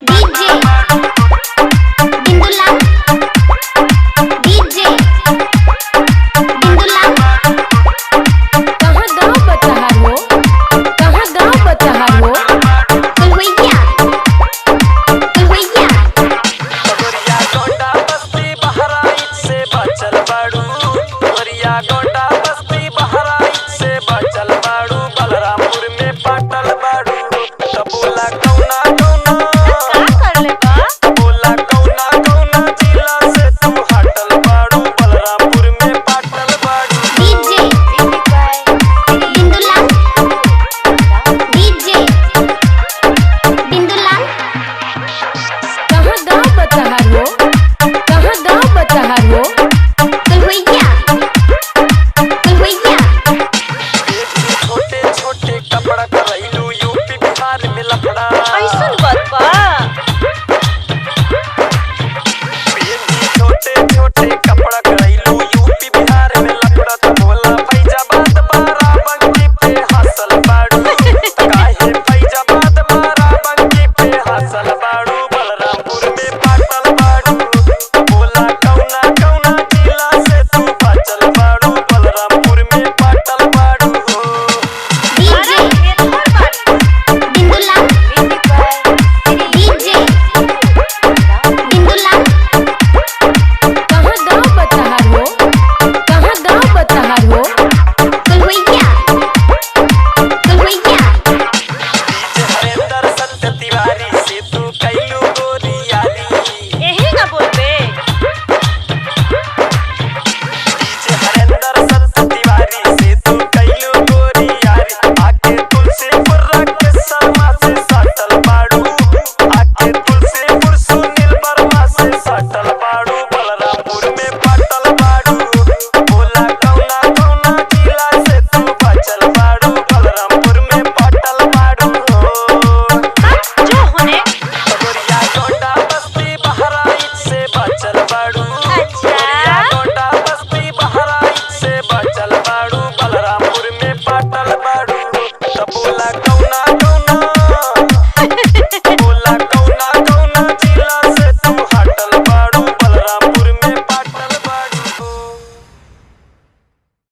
DJ बिंदुला DJ बिंदुला। कहाँ गाँव बचा हो, कहाँ गाँव बचा हो। कुलवैया कुलवैया गोरिया गोंडा बस्ती बहराइच से बचल बाड़ू, गोरिया गोंडा बस्ती बहराइच से बचल बाड़ू, बलरामपुर में पाटल बाड़ू। तो बोला कौना कौना बोला कौना कौना जिला से तू हटल बाड़ू, बलरामपुर में पाटल बाड़ू। डीजे बिंदुला डीजे बिंदुला। कहाँ गाँव बचा हो, कहाँ गाँव बचा हो। कुलवैया कुलवैया छोटे छोटे कपड़ा करैलू यूपी बिहार में लफड़ा। ऐसन बात बा। छोटे छोटे कपड़ा करैलू यूपी बिहार में लफड़ा। तो बोला फैजाबाद बाराबंकी पे हासिल बाड़ू, काहे फैजाबाद बाराबंकी पे हासिल बाड़ू, बलरामपुर में पाटल बाड़ू। तो बोला कौना कौना जिला से तू बचल बाड़ू, बलरामपुर में पाटल बाड़ू। डीजे बिंदुला डीजे बिंदुला। कहाँ गाँव बचा हो, कहाँ गाँव बचा हो। कुलवैया कुलवैया हरेंद्र सत्य तिवारी से तू कैलू